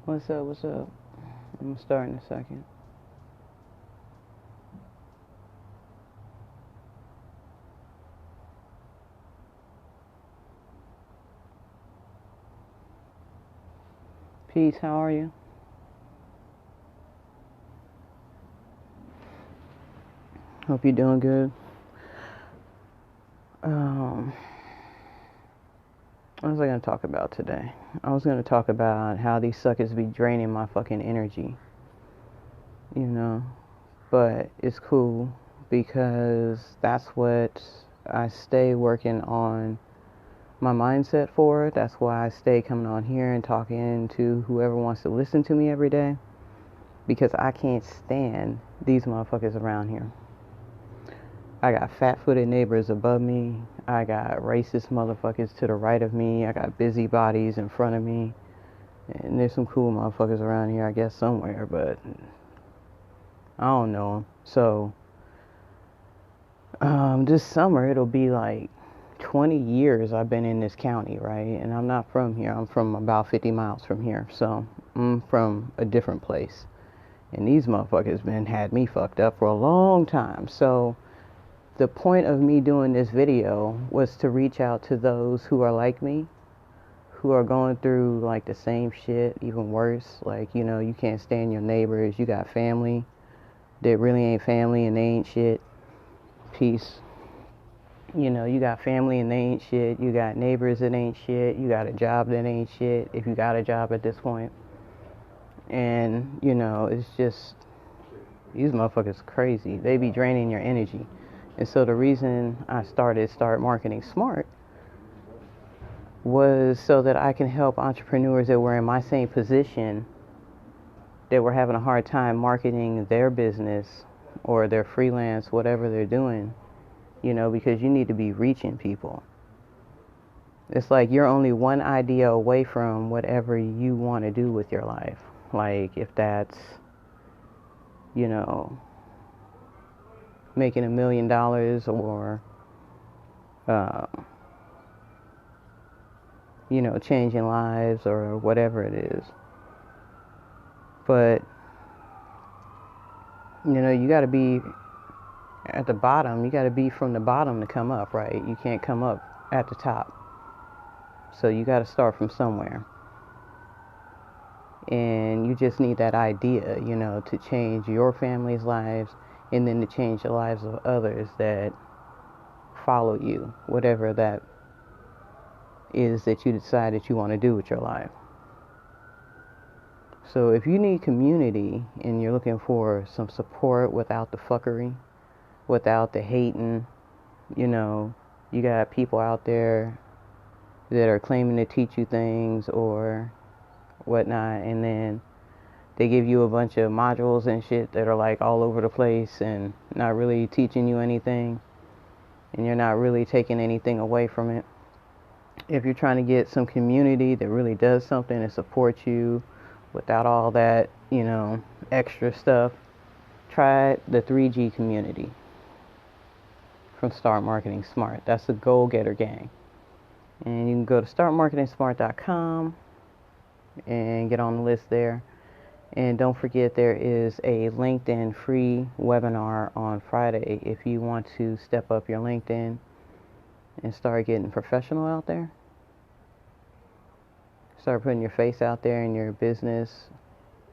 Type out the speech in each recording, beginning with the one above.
What's up? What's up? I'm gonna start in a second. Peace, how are you? Hope you're doing good. Um, what was I gonna talk about today? I was gonna talk about how these suckers be draining my fucking energy, you know? But it's cool because that's what I stay working on my mindset for. That's why I stay coming on here and talking to whoever wants to listen to me every day. Because I can't stand these motherfuckers around here. I got fat-footed neighbors above me. I got racist motherfuckers to the right of me. I got busybodies in front of me. And there's some cool motherfuckers around here, I guess, somewhere, but I don't know them. So, this summer it'll be like 20 years I've been in this county, right? And I'm not from here. I'm from about 50 miles from here. So, I'm from a different place. And these motherfuckers been had me fucked up for a long time. So, the point of me doing this video was to reach out to those who are like me, who are going through like the same shit, even worse. Like, you can't stand your neighbors. You got family that really ain't family and they ain't shit. Peace. You got family and they ain't shit. You got neighbors that ain't shit. You got a job that ain't shit, if you got a job at this point. And, it's just, these motherfuckers crazy. They be draining your energy. And so the reason I started Start Marketing Smart was so that I can help entrepreneurs that were in my same position, that were having a hard time marketing their business or their freelance, whatever they're doing, because you need to be reaching people. It's like you're only one idea away from whatever you want to do with your life. Like if that's, you know, making $1 million or, uh, changing lives or whatever it is. But, you got to be at the bottom. You got to be from the bottom to come up, right? You can't come up at the top. So you got to start from somewhere. And you just need that idea, to change your family's lives and then to change the lives of others that follow you, whatever that is that you decide that you want to do with your life. So if you need community and you're looking for some support without the fuckery, without the hating, you got people out there that are claiming to teach you things or whatnot, and then they give you a bunch of modules and shit that are like all over the place and not really teaching you anything, and you're not really taking anything away from it. If you're trying to get some community that really does something and supports you without all that, extra stuff, try the 3G community from Start Marketing Smart. That's the Goal Getter Gang. And you can go to startmarketingsmart.com and get on the list there. And don't forget, there is a LinkedIn free webinar on Friday if you want to step up your LinkedIn and start getting professional out there. Start putting your face out there in your business,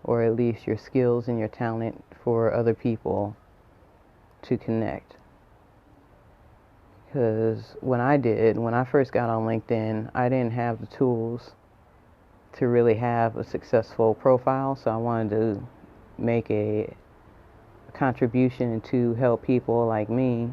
or at least your skills and your talent for other people to connect. Because when I first got on LinkedIn, I didn't have the tools to really have a successful profile, so I wanted to make a contribution to help people like me,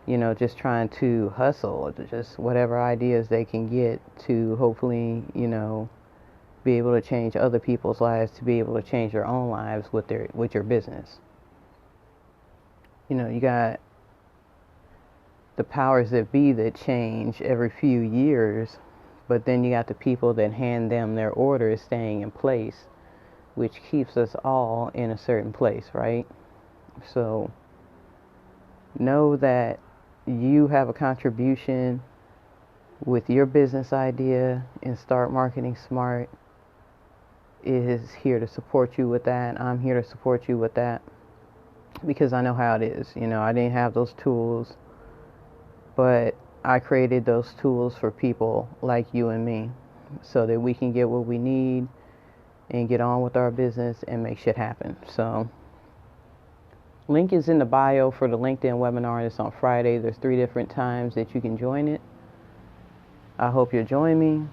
just trying to hustle, just whatever ideas they can get to hopefully, be able to change other people's lives, to be able to change their own lives with your business. You got the powers that be that change every few years, but then you got the people that hand them their orders staying in place, which keeps us all in a certain place, right? So know that you have a contribution with your business idea and Start Marketing Smart. is here to support you with that. I'm here to support you with that because I know how it is. I didn't have those tools, but I created those tools for people like you and me so that we can get what we need and get on with our business and make shit happen. So, link is in the bio for the LinkedIn webinar. It's on Friday. There's 3 different times that you can join it. I hope you'll join me.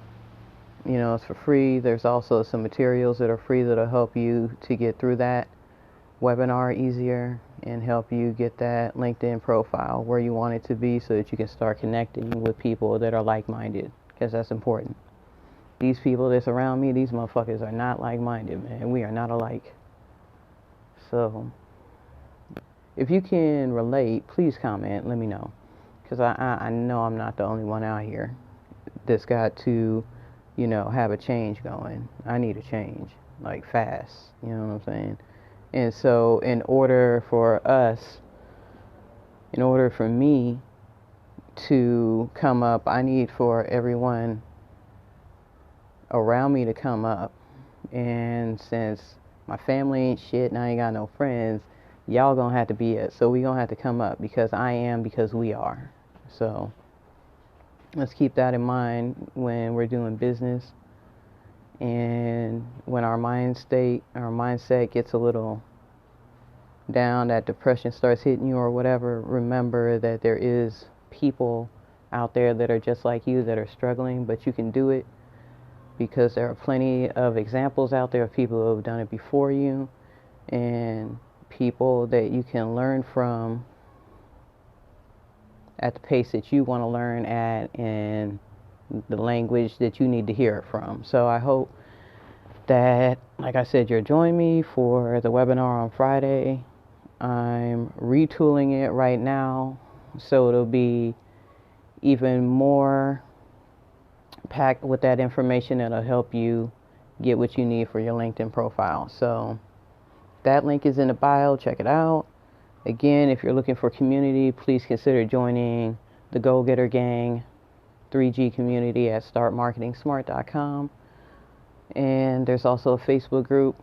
It's for free. There's also some materials that are free that'll help you to get through that webinar easier and help you get that LinkedIn profile where you want it to be so that you can start connecting with people that are like-minded, because that's important. These people that's around me, these motherfuckers are not like-minded, man. We are not alike. So, if you can relate, please comment. Let me know. Because I know I'm not the only one out here that's got to, have a change going. I need a change, like fast. You know what I'm saying? And so, in order for me to come up, I need for everyone around me to come up. And since my family ain't shit and I ain't got no friends, y'all gonna have to be it. So we gonna have to come up because I am, because we are. So let's keep that in mind when we're doing business, and when our mindset gets a little down, that depression starts hitting you or whatever, remember that there is people out there that are just like you that are struggling, but you can do it because there are plenty of examples out there of people who have done it before you, and people that you can learn from at the pace that you want to learn at and the language that you need to hear it from. So I hope that, like I said, you'll join me for the webinar on Friday. I'm retooling it right now so it'll be even more packed with that information that'll help you get what you need for your LinkedIn profile. So that link is in the bio. Check it out. Again, if you're looking for community, please consider joining the Go Getter Gang 3G community at startmarketingsmart.com. And there's also a Facebook group.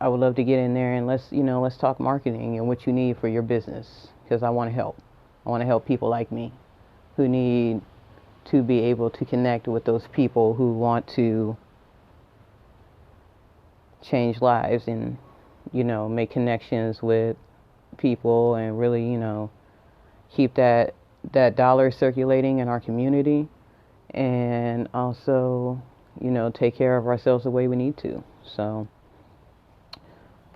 I would love to get in there and let's talk marketing and what you need for your business, because I want to help. I want to help people like me who need to be able to connect with those people who want to change lives and, make connections with people and really, keep that dollar circulating in our community, and also, take care of ourselves the way we need to. So,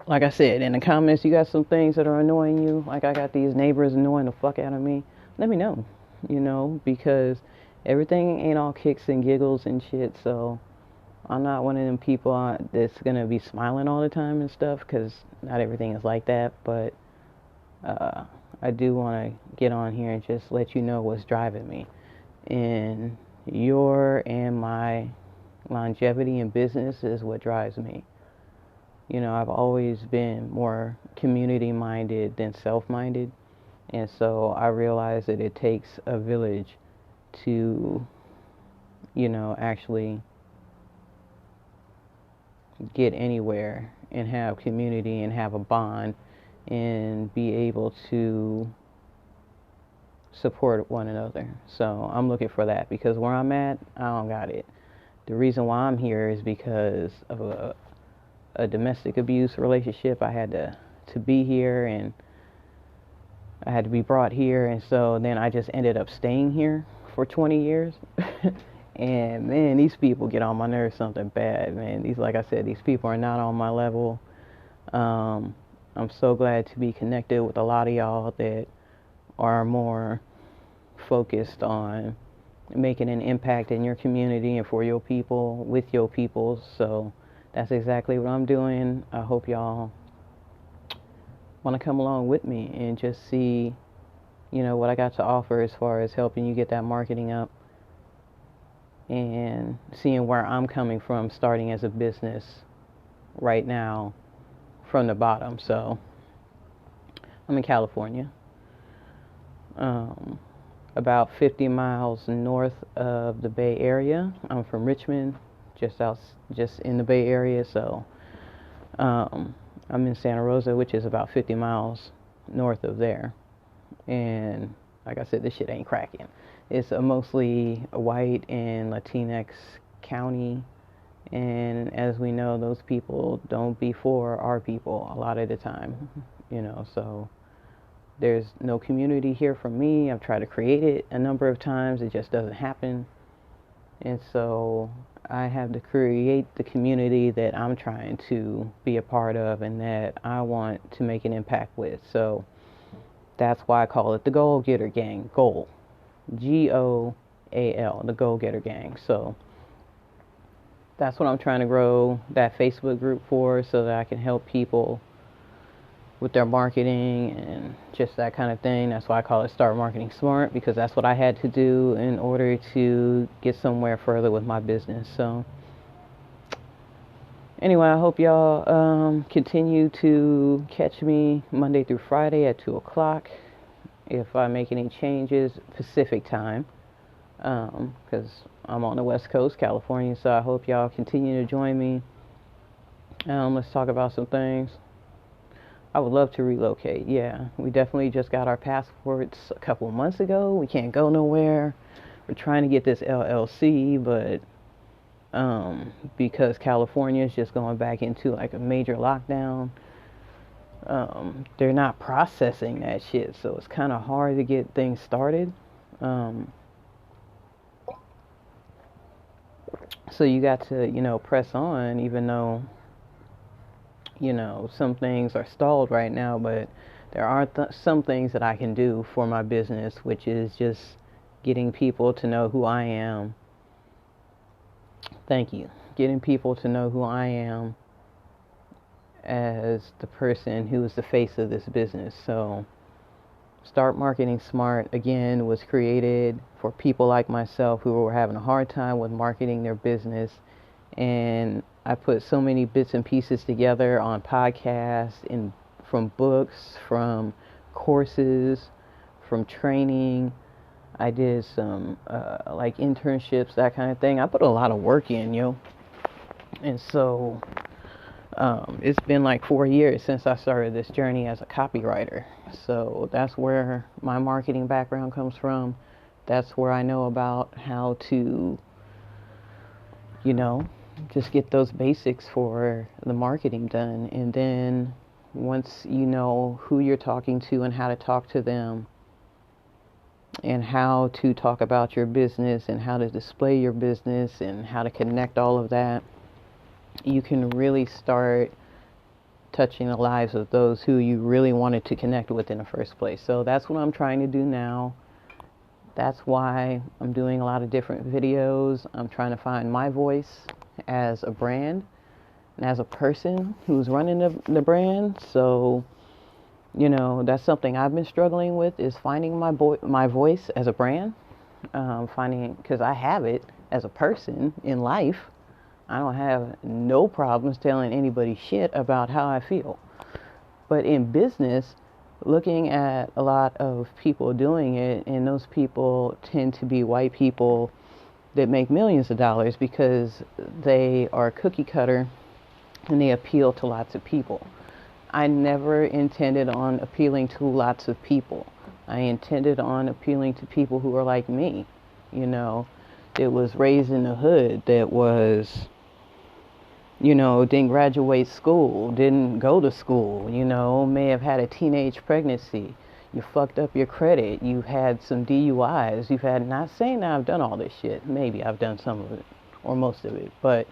like I said, in the comments, you got some things that are annoying you. Like I got these neighbors annoying the fuck out of me. Let me know, because everything ain't all kicks and giggles and shit. So I'm not one of them people that's going to be smiling all the time and stuff, because not everything is like that. But I do want to get on here and just let you know what's driving me. And my longevity in business is what drives me. I've always been more community-minded than self-minded. And so I realize that it takes a village to, actually get anywhere and have community and have a bond and be able to support one another. So I'm looking for that, because where I'm at, I don't got it. The reason why I'm here is because of a domestic abuse relationship. I had to be here, and I had to be brought here, and so then I just ended up staying here for 20 years. And man, these people get on my nerves something bad, man. Like I said, these people are not on my level. I'm so glad to be connected with a lot of y'all that are more focused on making an impact in your community and for your people, with your people. So that's exactly what I'm doing. I hope y'all want to come along with me and just see, what I got to offer as far as helping you get that marketing up and seeing where I'm coming from, starting as a business right now from the bottom. So I'm in California, about 50 miles north of the Bay Area. I'm from Richmond, just in the Bay Area. So I'm in Santa Rosa, which is about 50 miles north of there. And like I said, this shit ain't cracking. It's a mostly white and Latinx county. And as we know, those people don't be for our people a lot of the time, so there's no community here for me. I've tried to create it a number of times. It just doesn't happen. And so I have to create the community that I'm trying to be a part of and that I want to make an impact with. So that's why I call it the Goal Getter Gang. Goal. Goal. The Goal Getter Gang. So that's what I'm trying to grow that Facebook group for, so that I can help people with their marketing and just that kind of thing. That's why I call it Start Marketing Smart, because that's what I had to do in order to get somewhere further with my business. So anyway, I hope y'all continue to catch me Monday through Friday at 2 o'clock. If I make any changes, Pacific time, because I'm on the West Coast, California, so I hope y'all continue to join me. Let's talk about some things. I would love to relocate. Yeah, we definitely just got our passports a couple of months ago. We can't go nowhere. We're trying to get this LLC, but because California is just going back into like a major lockdown, they're not processing that shit, so it's kind of hard to get things started. So you got to, press on, even though, some things are stalled right now, but there are some things that I can do for my business, which is just getting people to know who I am. Thank you. Getting people to know who I am as the person who is the face of this business. So Start Marketing Smart, again, was created for people like myself who were having a hard time with marketing their business. And I put so many bits and pieces together on podcasts, from books, from courses, from training. I did some like internships, that kind of thing. I put a lot of work in, And so it's been like 4 years since I started this journey as a copywriter. So that's where my marketing background comes from. That's where I know about how to, just get those basics for the marketing done. And then once you know who you're talking to and how to talk to them and how to talk about your business and how to display your business and how to connect all of that, you can really start touching the lives of those who you really wanted to connect with in the first place. So that's what I'm trying to do now. That's why I'm doing a lot of different videos. I'm trying to find my voice as a brand and as a person who's running the brand. So, that's something I've been struggling with, is finding my voice as a brand. Because I have it as a person in life. I don't have no problems telling anybody shit about how I feel. But in business, looking at a lot of people doing it, and those people tend to be white people that make millions of dollars because they are cookie cutter and they appeal to lots of people. I never intended on appealing to lots of people. I intended on appealing to people who are like me, that was raised in the hood, that was, didn't graduate school, didn't go to school, may have had a teenage pregnancy. You fucked up your credit. You had some DUIs. Not saying that I've done all this shit. Maybe I've done some of it or most of it. But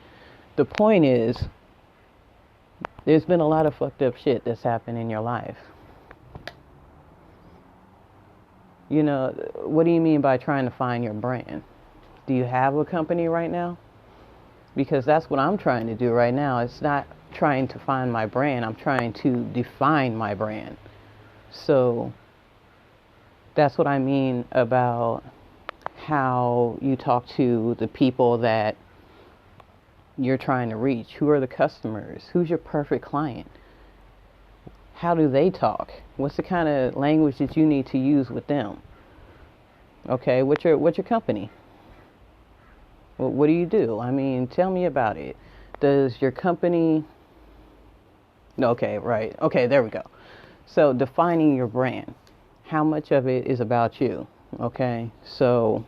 the point is, there's been a lot of fucked up shit that's happened in your life. What do you mean by trying to find your brand? Do you have a company right now? Because that's what I'm trying to do right now. It's not trying to find my brand. I'm trying to define my brand. So that's what I mean about how you talk to the people that you're trying to reach. Who are the customers? Who's your perfect client? How do they talk? What's the kind of language that you need to use with them? Okay, what's your company? Well, what do you do? I mean, tell me about it. Does your company... Okay, right. Okay, there we go. So defining your brand. How much of it is about you? Okay, so,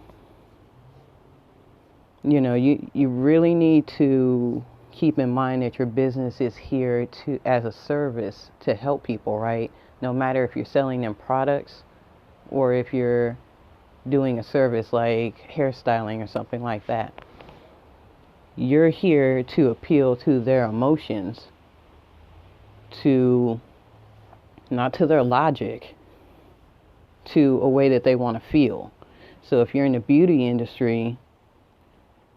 you really need to keep in mind that your business is here to as a service to help people, right? No matter if you're selling them products or if you're doing a service like hairstyling or something like that. You're here to appeal to their emotions, to not to their logic, to a way that they want to feel. So if you're in the beauty industry,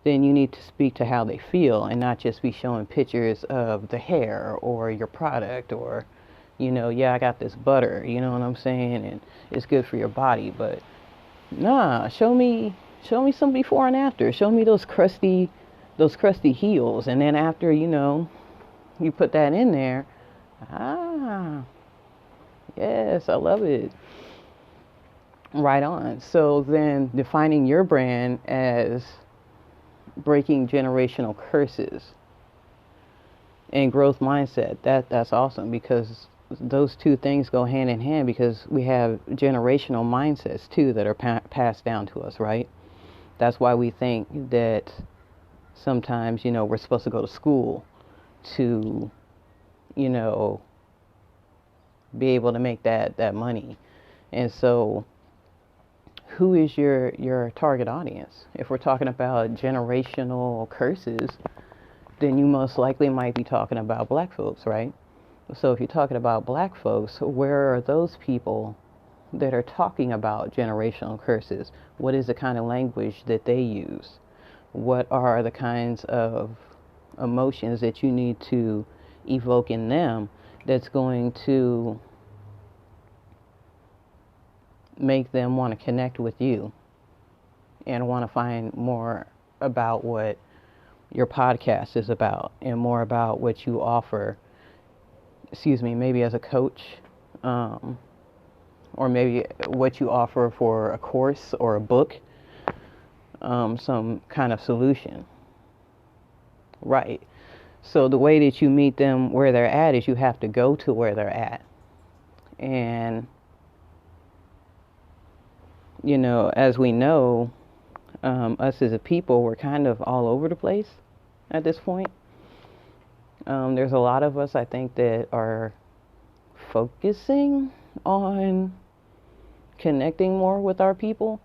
then you need to speak to how they feel and not just be showing pictures of the hair or your product or, yeah, I got this butter, you know what I'm saying? And it's good for your body, but nah, show me some before and after. Show me those crusty heels. And then after, you put that in there, yes, I love it. Right on. So then defining your brand as breaking generational curses and growth mindset, that's awesome, because those two things go hand in hand, because we have generational mindsets too that are passed down to us, right? That's why we think that sometimes, we're supposed to go to school to, be able to make that money. And so who is your target audience? If we're talking about generational curses, then you most likely might be talking about black folks, right? So if you're talking about black folks, where are those people that are talking about generational curses? What is the kind of language that they use? What are the kinds of emotions that you need to evoke in them that's going to make them want to connect with you and want to find more about what your podcast is about and more about what you offer, maybe as a coach, or maybe what you offer for a course or a book, some kind of solution. Right. So the way that you meet them where they're at is you have to go to where they're at. And, as we know, us as a people, we're kind of all over the place at this point. There's a lot of us, I think, that are focusing on connecting more with our people,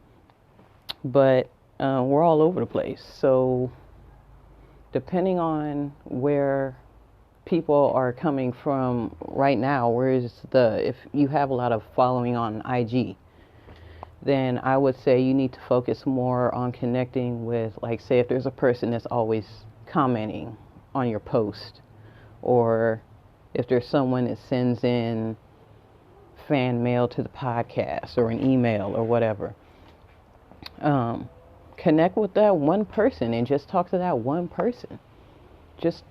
but we're all over the place. So depending on where people are coming from right now, if you have a lot of following on IG, then I would say you need to focus more on connecting with, like, say if there's a person that's always commenting on your post, or if there's someone that sends in fan mail to the podcast or an email or whatever, connect with that one person and just talk to that one person. Just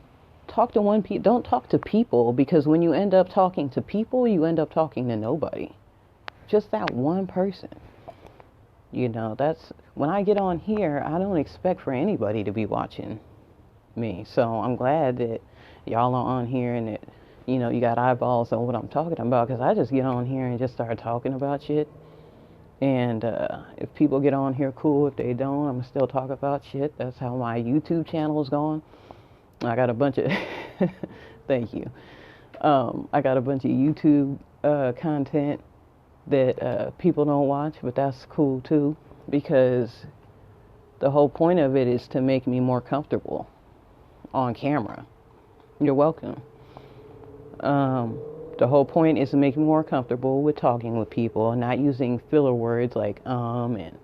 talk to one person. Don't talk to people, because when you end up talking to people, you end up talking to nobody. Just that one person. That's when I get on here, I don't expect for anybody to be watching me. So I'm glad that y'all are on here and that, you got eyeballs on what I'm talking about, because I just get on here and just start talking about shit. And if people get on here, cool. If they don't, I'm still talk about shit. That's how my YouTube channel is going. I got a bunch of thank you. I got a bunch of YouTube content that people don't watch, but that's cool too, because the whole point of it is to make me more comfortable on camera. You're welcome. The whole point is to make me more comfortable with talking with people, not using filler words like and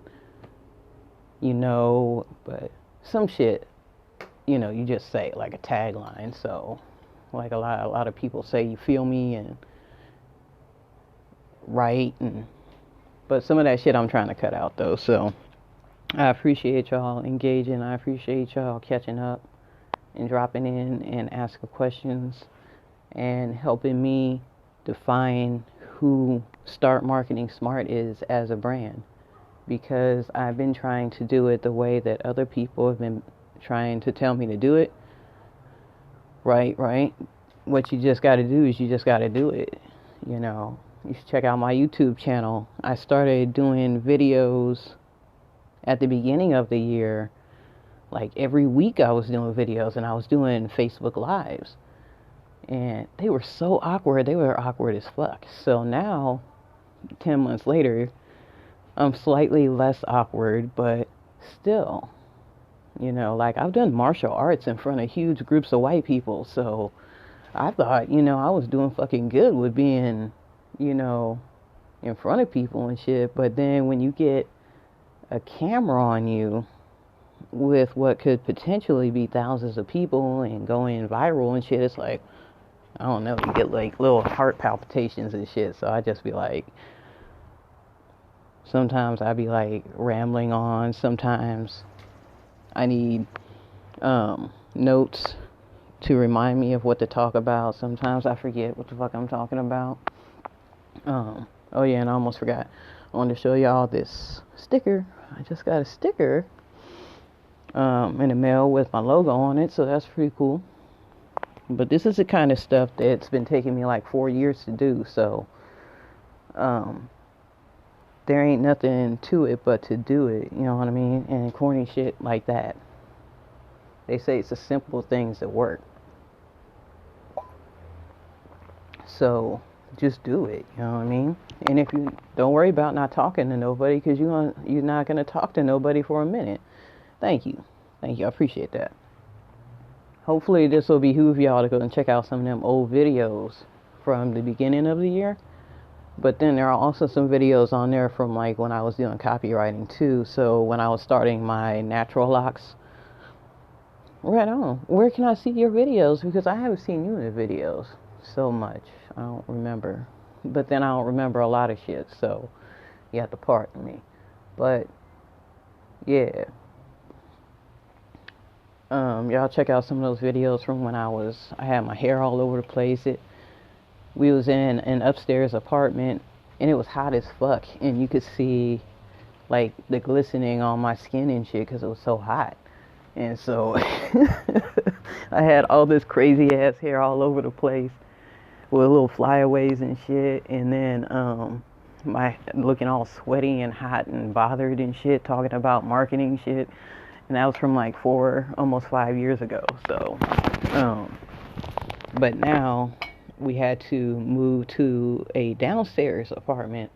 but some shit, you just say like a tagline. So like a lot of people say, you feel me, and right, but some of that shit I'm trying to cut out though. So I appreciate y'all engaging. I appreciate y'all catching up and dropping in and asking questions and helping me define who Start Marketing Smart is as a brand. because I've been trying to do it the way that other people have been trying to tell me to do it. Right. What you just got to do is you just got to do it. You know, you should check out my YouTube channel. I started doing videos at the beginning of the year. Like every week I was doing videos, and I was doing Facebook Lives. And they were so awkward. They were awkward as fuck. So now, 10 months later, I'm slightly less awkward, but still, you know, like I've done martial arts in front of huge groups of white people. So I thought, you know, I was doing fucking good with being, you know, in front of people and shit. But then when you get a camera on you with what could potentially be thousands of people and going viral and shit, it's like, I don't know, you get like little heart palpitations and shit. So I just be like, sometimes I be like rambling on. Sometimes I need notes to remind me of what to talk about. Sometimes I forget what the fuck I'm talking about. Oh yeah, and I almost forgot. I wanted to show y'all this sticker. I just got a sticker in the mail with my logo on it, so that's pretty cool. But this is the kind of stuff that's been taking me like 4 years to do, so there ain't nothing to it but to do it, you know what I mean? And corny shit like that. They say it's the simple things that work. So just do it, you know what I mean? And if you don't worry about not talking to nobody, because you're not going to talk to nobody for a minute. Thank you. I appreciate that. Hopefully this will behoove y'all to go and check out some of them old videos from the beginning of the year. But then there are also some videos on there from like when I was doing copywriting too. So when I was starting my natural locks. Right on. Where can I see your videos? Because I haven't seen you in the videos so much. I don't remember. But then I don't remember a lot of shit. So you have to pardon me. But yeah. Y'all check out some of those videos from when I had my hair all over the place. We was in an upstairs apartment, and it was hot as fuck, and you could see like the glistening on my skin and shit because it was so hot. And so I had all this crazy ass hair all over the place with little flyaways and shit, and then my looking all sweaty and hot and bothered and shit, talking about marketing shit. And that was from like almost 5 years ago. So but now we had to move to a downstairs apartment,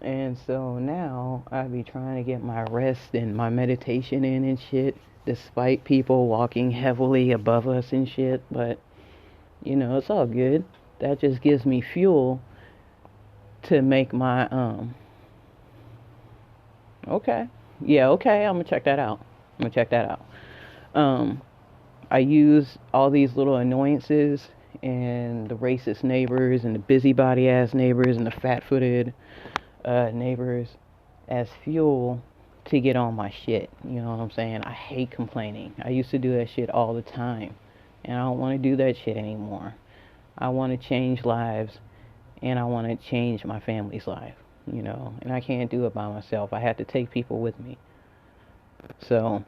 and so now I be trying to get my rest and my meditation in and shit, despite people walking heavily above us and shit. But you know, it's all good. That just gives me fuel to make my okay, I'm gonna check that out. I use all these little annoyances and the racist neighbors and the busybody ass neighbors and the fat-footed neighbors as fuel to get on my shit. You know what I'm saying? I hate complaining. I used to do that shit all the time, and I don't want to do that shit anymore. I want to change lives, and I want to change my family's life, you know, and I can't do it by myself. I have to take people with me. So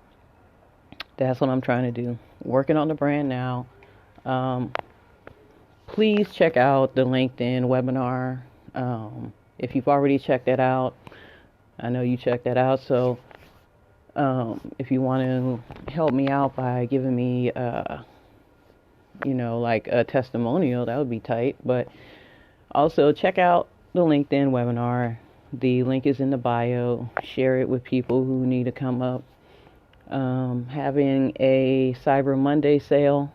that's what I'm trying to do. Working on the brand now. Please check out the LinkedIn webinar. If you've already checked that out, I know you checked that out. So if you want to help me out by giving me, you know, like a testimonial, that would be tight. But also check out the LinkedIn webinar. The link is in the bio. Share it with people who need to come up. Having a Cyber Monday sale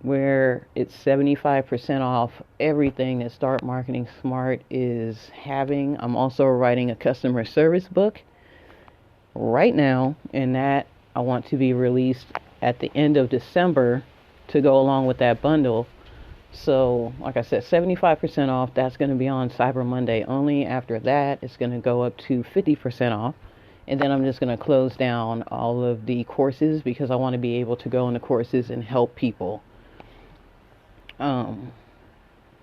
where it's 75% off everything that Start Marketing Smart is having. I'm also writing a customer service book right now, and that I want to be released at the end of December to go along with that bundle. So, like I said, 75% off. That's going to be on Cyber Monday only. After that, it's going to go up to 50% off. And then I'm just going to close down all of the courses because I want to be able to go into courses and help people.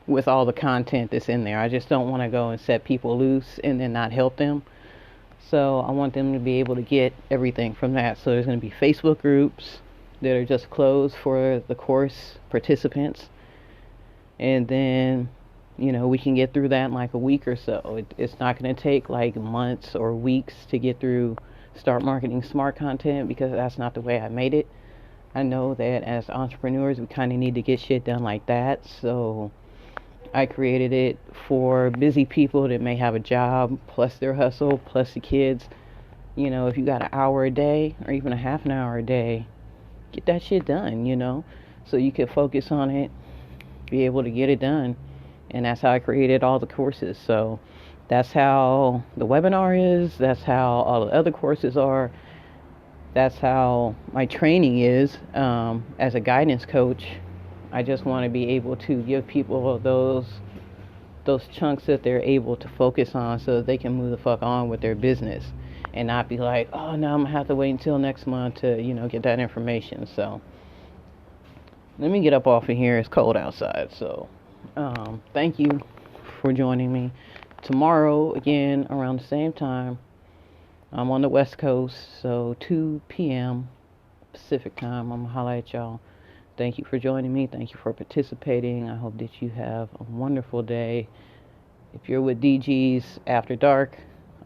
with all the content that's in there. I just don't want to go and set people loose and then not help them. So I want them to be able to get everything from that. So there's going to be Facebook groups that are just closed for the course participants. And then, we can get through that in like a week or so. It's not going to take like months or weeks to get through Start Marketing Smart content, because that's not the way I made it. I know that as entrepreneurs, we kind of need to get shit done like that. So I created it for busy people that may have a job, plus their hustle, plus the kids. If you got an hour a day or even a half an hour a day, get that shit done, so you can focus on it, be able to get it done. And that's how I created all the courses. So that's how the webinar is. That's how all the other courses are. That's how my training is as a guidance coach. I just want to be able to give people those chunks that they're able to focus on so that they can move the fuck on with their business and not be like, oh, no, I'm going to have to wait until next month to, get that information. So let me get up off of here. It's cold outside. So thank you for joining me. Tomorrow, again, around the same time, I'm on the West Coast, so 2 p.m. Pacific time. I'm going to holler at y'all. Thank you for joining me. Thank you for participating. I hope that you have a wonderful day. If you're with DG's After Dark,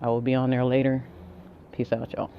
I will be on there later. Peace out, y'all.